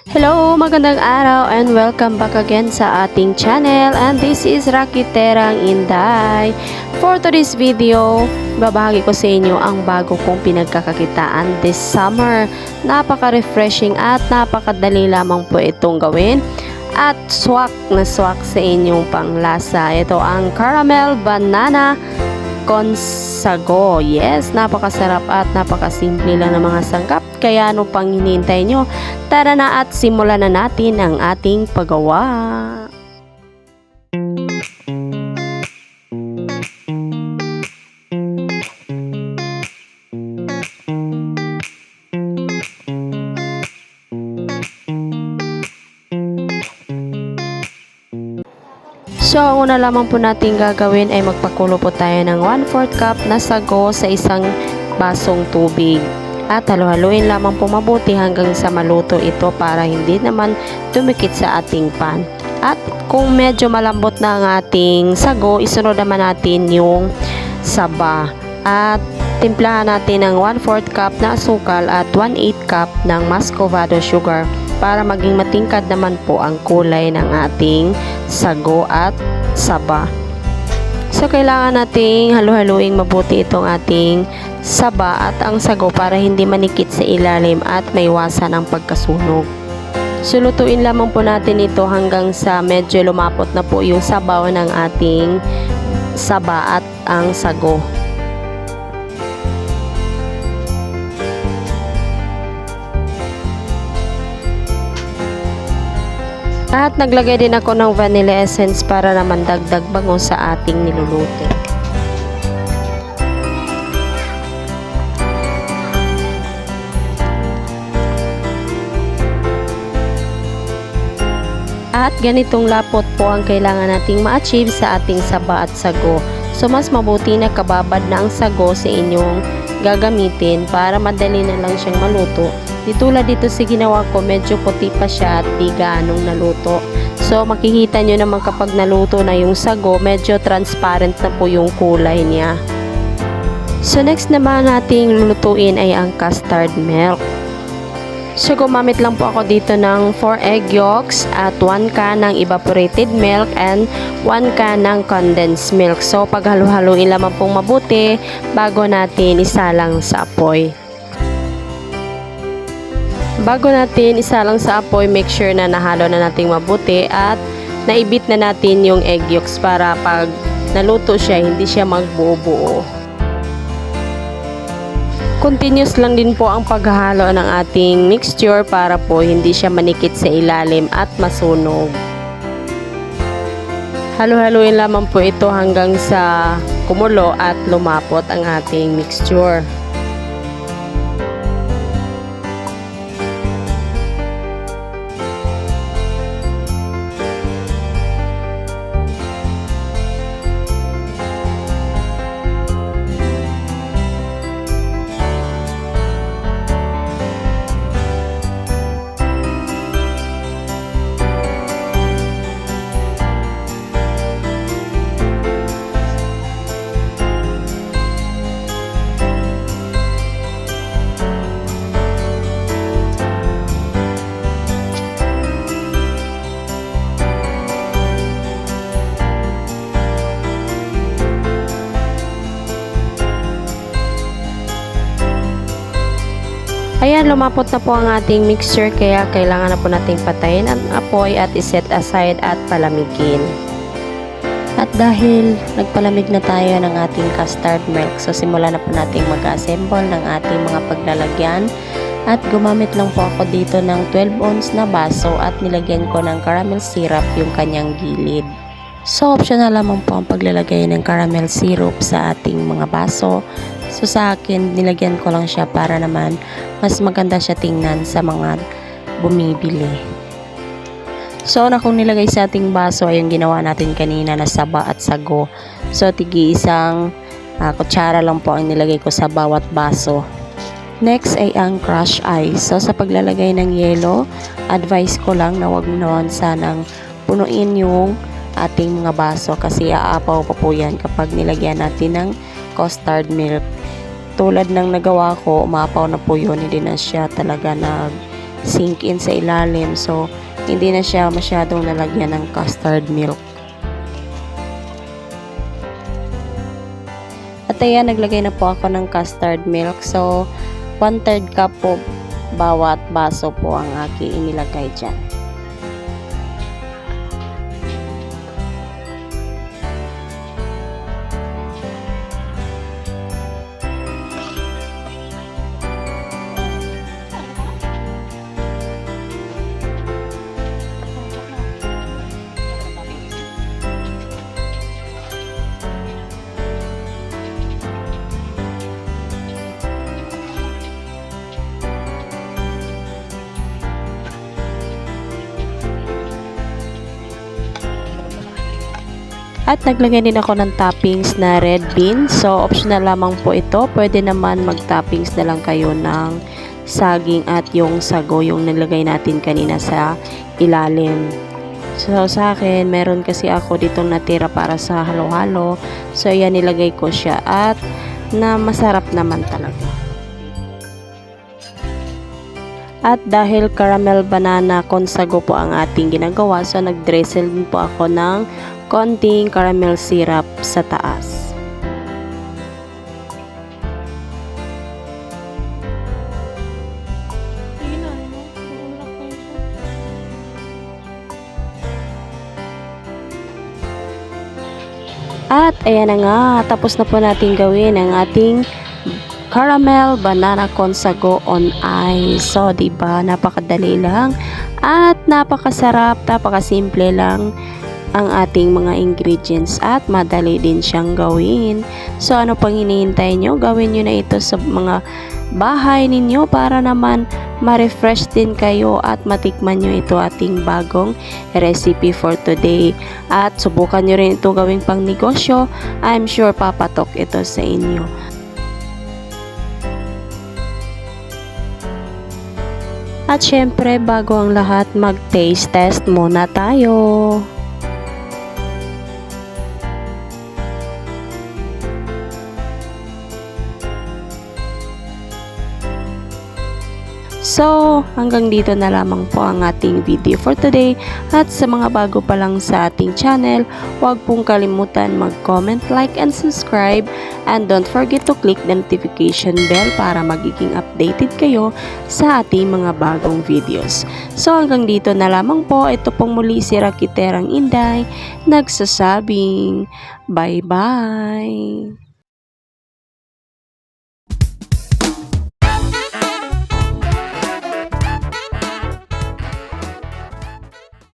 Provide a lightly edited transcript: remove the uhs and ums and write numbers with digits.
Hello, magandang araw and welcome back again sa ating channel, and this is Rakiterang Inday. For today's video, babahagi ko sa inyo ang bago kong pinagkakakitaan this summer. Napaka-refreshing at napakadali lamang po itong gawin at swak na swak sa inyong panglasa. Ito ang caramel banana sago. Yes, napakasarap at napakasimple lang ng mga sangkap. Kaya ano pang hinihintay nyo? Tara na at simulan na natin ang ating paggawa. So, ang una lamang po natin gagawin ay magpakulo po tayo ng 1/4 cup na sago sa isang basong tubig. At halu-haluin lamang po mabuti hanggang sa maluto ito para hindi naman dumikit sa ating pan. At kung medyo malambot na ang ating sago, isunod naman natin yung saba. At timplahan natin ng 1/4 cup na asukal at 1/8 cup ng muscovado sugar para maging matingkad naman po ang kulay ng ating sago at saba. So, kailangan nating halu-haluing mabuti itong ating saba at ang sago para hindi manikit sa ilalim at maiwasan ang pagkasunog. So, lutuin lamang po natin ito hanggang sa medyo lumapot na po yung sabaw ng ating saba at ang sago. At naglagay din ako ng vanilla essence para naman dagdag bango sa ating niluluto. At ganitong lapot po ang kailangan nating ma-achieve sa ating saba at sago. So, mas mabuti na kababad na ang sago sa inyong gagamitin para madali na lang siyang maluto. Di tulad dito sa ginawa ko, medyo puti pa siya at di gaanong naluto. So, makikita nyo naman kapag naluto na yung sago, medyo transparent na po yung kulay niya. So, next naman nating lulutuin ay ang custard milk. So, gumamit lang po ako dito ng 4 egg yolks at 1 can ng evaporated milk and 1 can ng condensed milk. So, paghalu-haluin lamang pong mabuti bago natin isalang sa apoy. Bago natin isalang sa apoy, make sure na nahalo na natin mabuti at naibit na natin yung egg yolks para pag naluto siya, hindi siya magbuo-buo. Continuous lang din po ang paghahalo ng ating mixture para po hindi siya manikit sa ilalim at masunog. Halu-haluin lamang po ito hanggang sa kumulo at lumapot ang ating mixture. Ayan, lumapot na po ang ating mixture kaya kailangan na po nating patayin ang apoy at iset aside at palamigin. At dahil nagpalamig na tayo ng ating custard milk, so simulan na po nating mag-assemble ng ating mga paglalagyan. At gumamit lang po ako dito ng 12 ounce na baso at nilagyan ko ng caramel syrup yung kanyang gilid. So, optional lamang po ang paglalagay ng caramel syrup sa ating mga baso. So, sa akin, nilagyan ko lang siya para naman mas maganda siya tingnan sa mga bumibili. So, na kung nilagay sa ating baso ay yung ginawa natin kanina na saba at sago. So, isang kutsara lang po ang nilagay ko sa bawat baso. Next ay ang crush ice. So, sa paglalagay ng yelo, advice ko lang na wag naman sanang punuin yung ating mga baso kasi aapaw pa po yan kapag nilagyan natin ng custard milk. Tulad ng nagawa ko, umapaw na po yun, hindi na siya talaga sink in sa ilalim. So, hindi na siya masyadong nalagyan ng custard milk. At ayan, naglagay na po ako ng custard milk. So, 1/3 cup po bawat baso po ang aking inilagay dyan. At naglagay din ako ng toppings na red beans. So, optional lamang po ito. Pwede naman mag-toppings na lang kayo ng saging at yung sago, yung nilagay natin kanina sa ilalim. So, sa akin, meron kasi ako ditong natira para sa halo-halo. So, ayan, nilagay ko siya at na masarap naman talaga. At dahil caramel banana consago po ang ating ginagawa, so nag-drizzle din po ako ng konting caramel syrup sa taas. At ayan na nga, tapos na po natin gawin ang ating caramel banana consago on ice. So, diba, napakadali lang at napakasarap, napakasimple lang ang ating mga ingredients at madali din siyang gawin. So, ano pang hinihintay nyo? Gawin nyo na ito sa mga bahay ninyo para naman ma-refresh din kayo at matikman nyo ito ating bagong recipe for today. At subukan nyo rin ito gawing pang negosyo. I'm sure papatok ito sa inyo. At syempre, bago ang lahat, mag-taste test muna tayo. So, hanggang dito na lamang po ang ating video for today. At sa mga bago pa lang sa ating channel, huwag pong kalimutan mag-comment, like, and subscribe. And don't forget to click the notification bell para magiging updated kayo sa ating mga bagong videos. So, hanggang dito na lamang po. Ito pong muli si Rakiterang Inday, nagsasabing bye-bye!